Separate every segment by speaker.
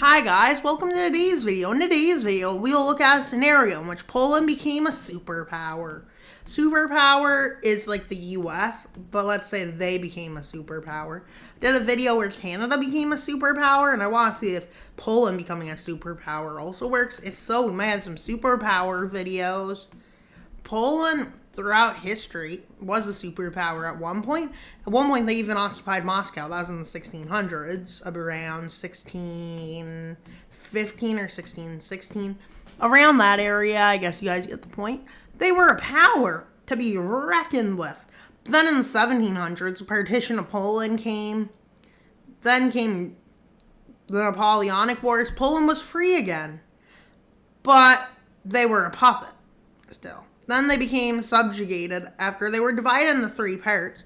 Speaker 1: Hi guys, welcome to today's video. In today's video, we will look at a scenario in which Poland became a superpower. Superpower is like the US, but let's say they became a superpower. I did a video where Canada became a superpower, and I want to see if Poland becoming a superpower also works. If so, we might have some superpower videos. Poland, throughout history, was a superpower at one point. At one point, they even occupied Moscow. That was in the 1600s, around 1615 or 1616. Around that area, I guess you guys get the point. They were a power to be reckoned with. Then in the 1700s, the partition of Poland came. Then came the Napoleonic Wars. Poland was free again. But they were a puppet still. Then they became subjugated after they were divided into three parts.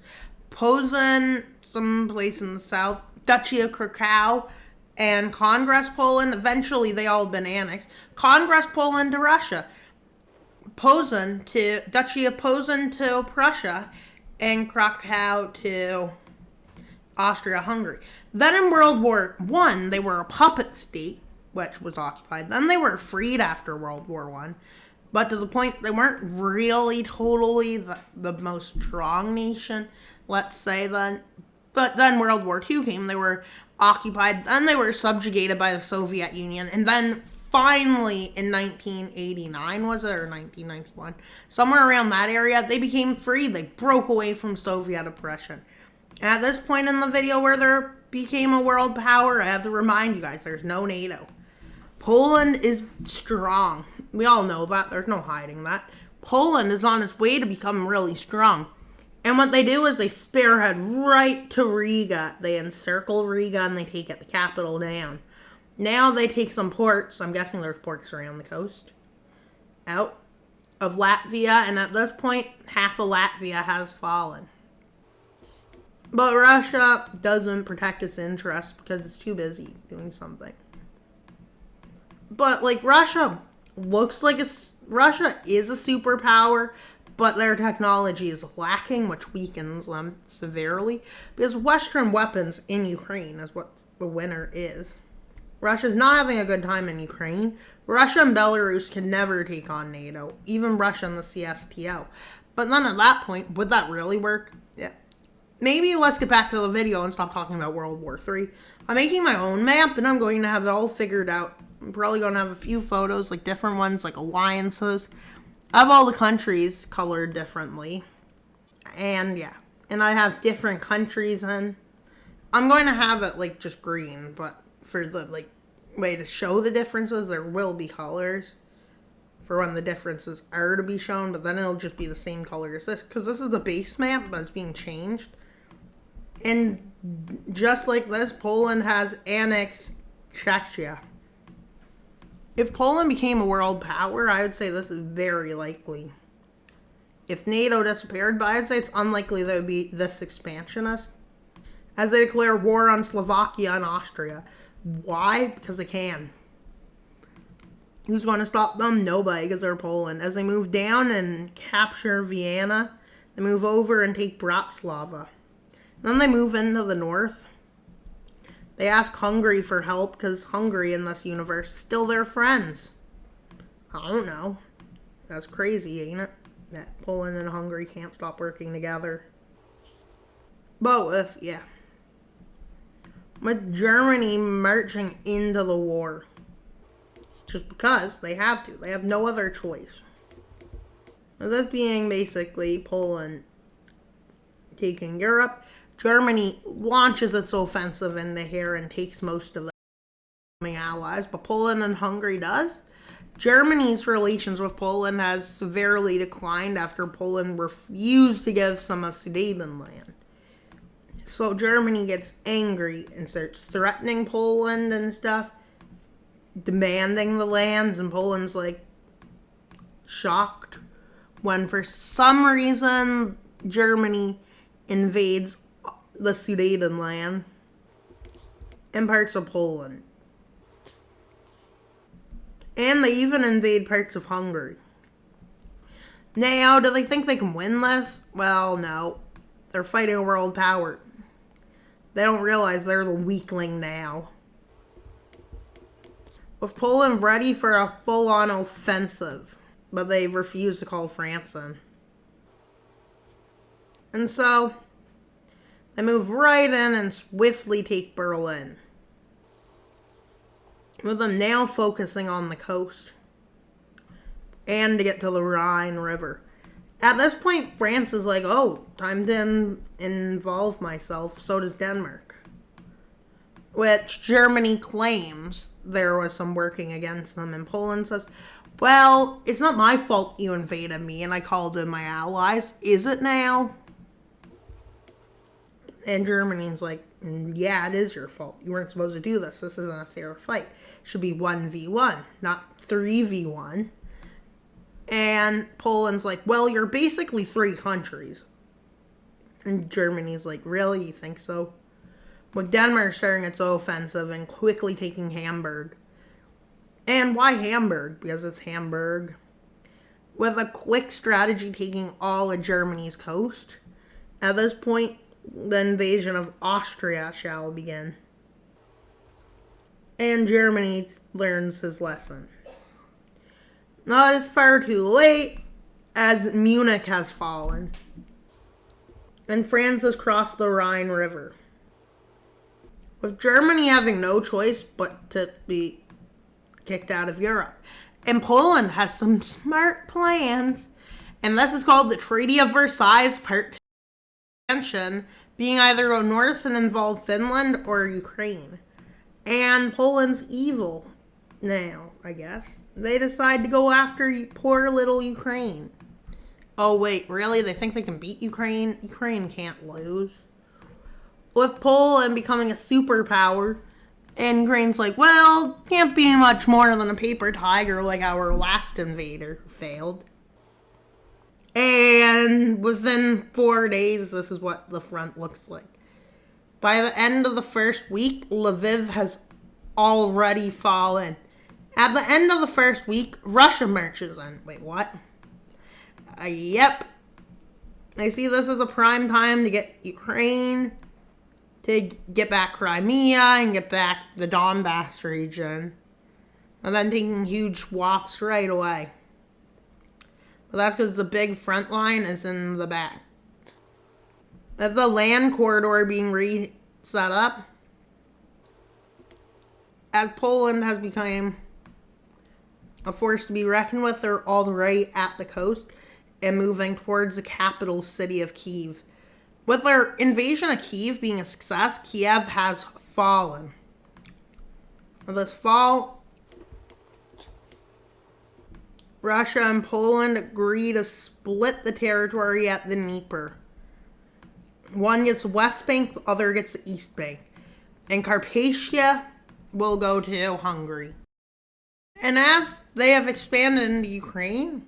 Speaker 1: Posen, some place in the south, Duchy of Krakow, and Congress Poland. Eventually, they all have been annexed. Congress Poland to Russia. Posen to Duchy of Posen to Prussia, and Krakow to Austria-Hungary. Then in World War I, they were a puppet state, which was occupied. Then they were freed after World War I. But to the point, they weren't really totally the most strong nation, let's say then. But then World War II came, they were occupied, then they were subjugated by the Soviet Union, and then finally in 1989, was it, or 1991? Somewhere around that area, they became free. They broke away from Soviet oppression. At this point in the video where they became a world power, I have to remind you guys, there's no NATO. Poland is strong. We all know that. There's no hiding that. Poland is on its way to become really strong. And what they do is they spearhead right to Riga. They encircle Riga and they take it, the capital, down. Now they take some ports. I'm guessing there's ports around the coast. Out of Latvia. And at this point, half of Latvia has fallen. But Russia doesn't protect its interests because it's too busy doing something. But, like, Russia looks like Russia is a superpower, but their technology is lacking, which weakens them severely, because Western weapons in Ukraine is what the winner is. Russia's not having a good time in Ukraine. Russia and Belarus can never take on NATO, even Russia and the CSTO. But then at that point, would that really work? Yeah. Maybe let's get back to the video and stop talking about World War III. I'm making my own map, and I'm going to have it all figured out. I'm probably going to have a few photos, like different ones, like alliances. I have all the countries colored differently. And yeah, and I have different countries in. I'm going to have it like just green, but for the like way to show the differences, there will be colors for when the differences are to be shown, but then it'll just be the same color as this, because this is the base map, but it's being changed. And just like this, Poland has annexed Czechia. If Poland became a world power, I would say this is very likely. If NATO disappeared, but I'd say it's unlikely they would be this expansionist. As they declare war on Slovakia and Austria. Why? Because they can. Who's going to stop them? Nobody, because they're Poland. As they move down and capture Vienna, they move over and take Bratislava. Then they move into the north. They ask Hungary for help because Hungary in this universe is still their friends. I don't know. That's crazy, ain't it? That Poland and Hungary can't stop working together. But with Germany marching into the war. Just because they have to. They have no other choice. With this being basically Poland taking Europe, Germany launches its offensive into here and takes most of the allies, but Poland and Hungary does. Germany's relations with Poland has severely declined after Poland refused to give some of Sudetenland. So Germany gets angry and starts threatening Poland and stuff, demanding the lands, and Poland's like shocked when for some reason Germany invades the Sudetenland and parts of Poland. And they even invade parts of Hungary. Now, do they think they can win this? Well, no. They're fighting a world power. They don't realize they're the weakling now. with Poland ready for a full-on offensive, but they refused to call France in. And so, they move right in and swiftly take Berlin, with them now focusing on the coast and to get to the Rhine River. At this point, France is like, oh, time to involve myself. So does Denmark, which Germany claims there was some working against them. And Poland says, well, it's not my fault you invaded me and I called in my allies. Is it now? And Germany's like, yeah, it is your fault. You weren't supposed to do this. This isn't a fair fight. It should be 1v1, not 3v1. And Poland's like, well, you're basically 3 countries. And Germany's like, really? You think so? With Denmark starting its offensive and quickly taking Hamburg. And why Hamburg? Because it's Hamburg. With a quick strategy taking all of Germany's coast. At this point, the invasion of Austria shall begin. And Germany learns his lesson. Not it's far too late, as Munich has fallen. And France has crossed the Rhine River. With Germany having no choice but to be kicked out of Europe. And Poland has some smart plans. And this is called the Treaty of Versailles Part 2, being either go north and involve Finland or Ukraine. And Poland's evil now, I guess. They decide to go after poor little Ukraine. Oh, wait, really? They think they can beat Ukraine? Ukraine can't lose. With Poland becoming a superpower, and Ukraine's like, well, can't be much more than a paper tiger like our last invader who failed. And within 4 days, this is what the front looks like. By the end of the first week, Lviv has already fallen. At the end of the first week, Russia marches in. Wait, what? Yep. I see this as a prime time to get Ukraine, to get back Crimea, and get back the Donbass region. And then taking huge swaths right away. But that's because the big front line is in the back. With the land corridor being reset up, as Poland has become a force to be reckoned with, they're already at the coast and moving towards the capital city of Kyiv. With their invasion of Kyiv being a success, Kiev has fallen. With this fall, Russia and Poland agree to split the territory at the Dnieper. One gets the West Bank, the other gets the East Bank. And Carpathia will go to Hungary. And as they have expanded into Ukraine,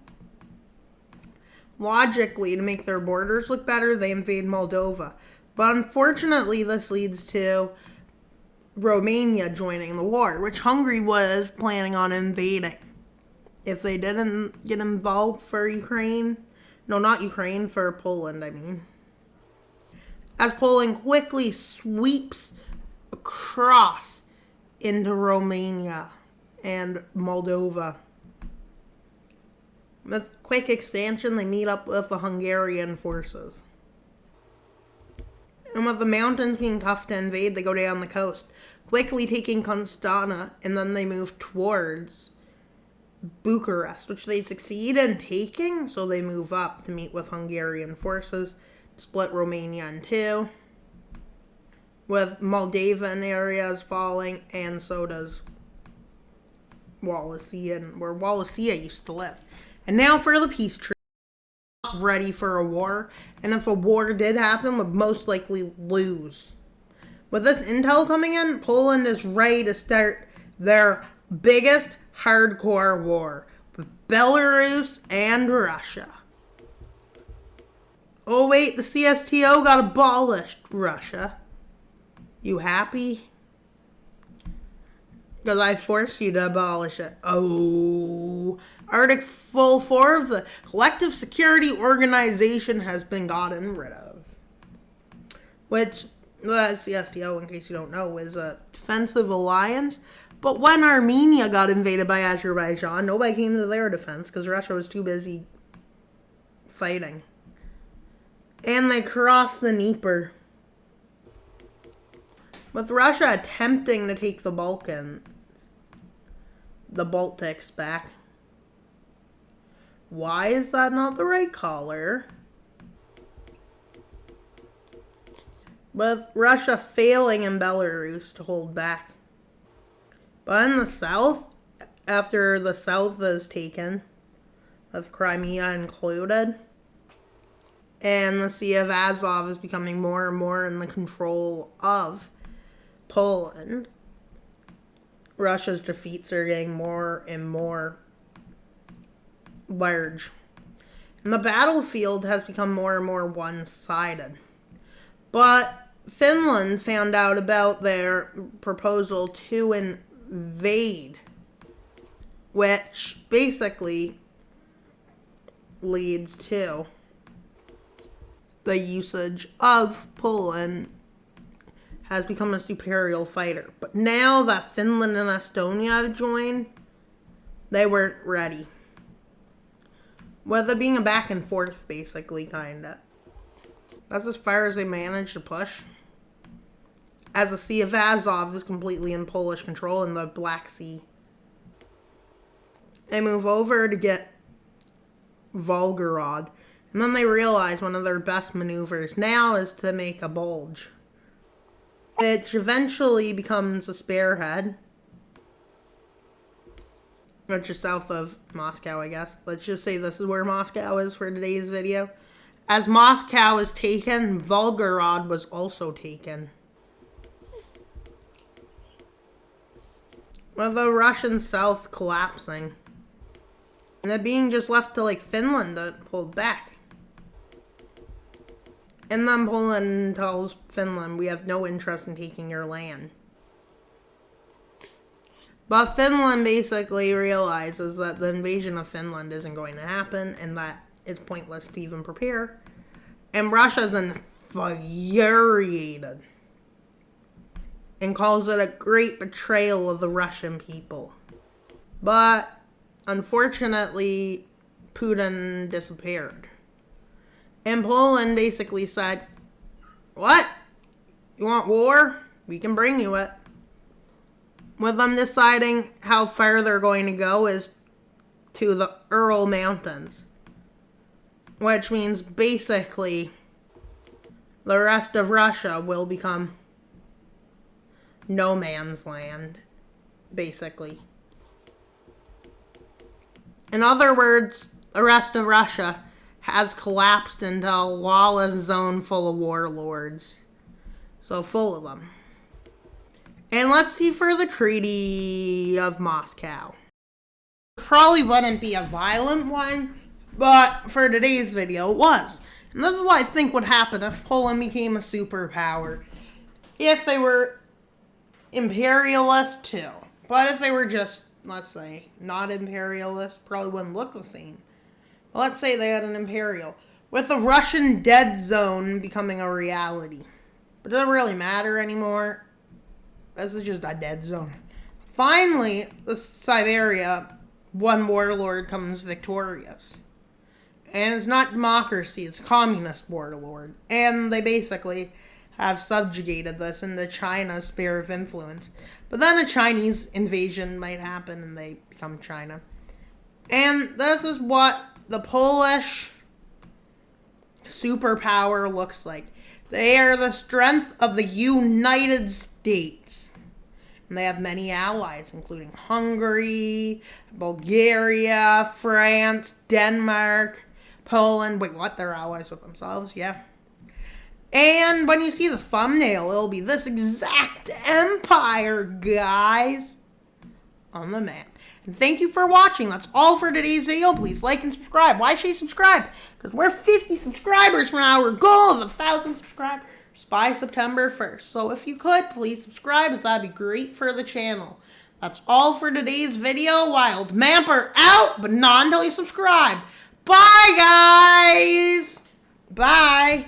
Speaker 1: logically, to make their borders look better, they invade Moldova. But unfortunately, this leads to Romania joining the war, which Hungary was planning on invading. If they didn't get involved for Ukraine, no, not Ukraine, for Poland, I mean. As Poland quickly sweeps across into Romania and Moldova. With quick expansion, they meet up with the Hungarian forces. And with the mountains being tough to invade, they go down the coast, quickly taking Constanta, and then they move towards Bucharest, which they succeed in taking, so they move up to meet with Hungarian forces, split Romania in two, with Moldavian areas falling, and so does Wallachia, where Wallachia used to live. And now for the peace treaty. Ready for a war, and if a war did happen, would most likely lose. With this intel coming in, Poland is ready to start their biggest hardcore war with Belarus and Russia. Oh wait, the CSTO got abolished, Russia. You happy? Because I forced you to abolish it. Oh, Article 4 of the Collective Security Organization has been gotten rid of. Which, the CSTO, in case you don't know, is a defensive alliance But when Armenia got invaded by Azerbaijan, nobody came to their defense because Russia was too busy fighting. And they crossed the Dnieper, with Russia attempting to take the Baltics back. Why is that not the right color? With Russia failing in Belarus to hold back. But in the south, after the south is taken, with Crimea included, and the Sea of Azov is becoming more and more in the control of Poland, Russia's defeats are getting more and more large. And the battlefield has become more and more one-sided. But Finland found out about their proposal to invade, which basically leads to the usage of Poland has become a superior fighter. But now that Finland and Estonia have joined, they weren't ready. With it being a back and forth, basically, kinda. That's as far as they managed to push. As the Sea of Azov is completely in Polish control in the Black Sea. They move over to get Volgograd. And then they realize one of their best maneuvers now is to make a bulge, which eventually becomes a spearhead, which is south of Moscow, I guess. Let's just say this is where Moscow is for today's video. As Moscow is taken, Volgograd was also taken, with the Russian south collapsing, and it being just left to like Finland to hold back. And then Poland tells Finland, we have no interest in taking your land. But Finland basically realizes that the invasion of Finland isn't going to happen and that it's pointless to even prepare. And Russia's infuriated and calls it a great betrayal of the Russian people. But unfortunately, Putin disappeared. And Poland basically said, what? You want war? We can bring you it. With them deciding how far they're going to go is to the Ural Mountains. Which means basically the rest of Russia will become no man's land. Basically. In other words, the rest of Russia has collapsed into a lawless zone full of warlords. So full of them. And let's see for the Treaty of Moscow. Probably wouldn't be a violent one, but for today's video it was. And this is what I think would happen if Poland became a superpower. If they were imperialist too. But if they were just, let's say, not imperialist, probably wouldn't look the same. But let's say they had an imperial, with the Russian dead zone becoming a reality. But it doesn't really matter anymore. This is just a dead zone. Finally, the Siberia, one warlord comes victorious. And it's not democracy, it's communist warlord. And they basically have subjugated this into China's sphere of influence. But then a Chinese invasion might happen and they become China. And this is what the Polish superpower looks like. They are the strength of the United States. And they have many allies, including Hungary, Bulgaria, France, Denmark, Poland. Wait, what? They're allies with themselves? Yeah. And when you see the thumbnail, it'll be this exact empire, guys, on the map. And thank you for watching. That's all for today's video. Please like and subscribe. Why should you subscribe? Because we're 50 subscribers from our goal of 1,000 subscribers by September 1st. So if you could, please subscribe, as that'd be great for the channel. That's all for today's video. Wild Mamper out, but not until you subscribe. Bye, guys. Bye.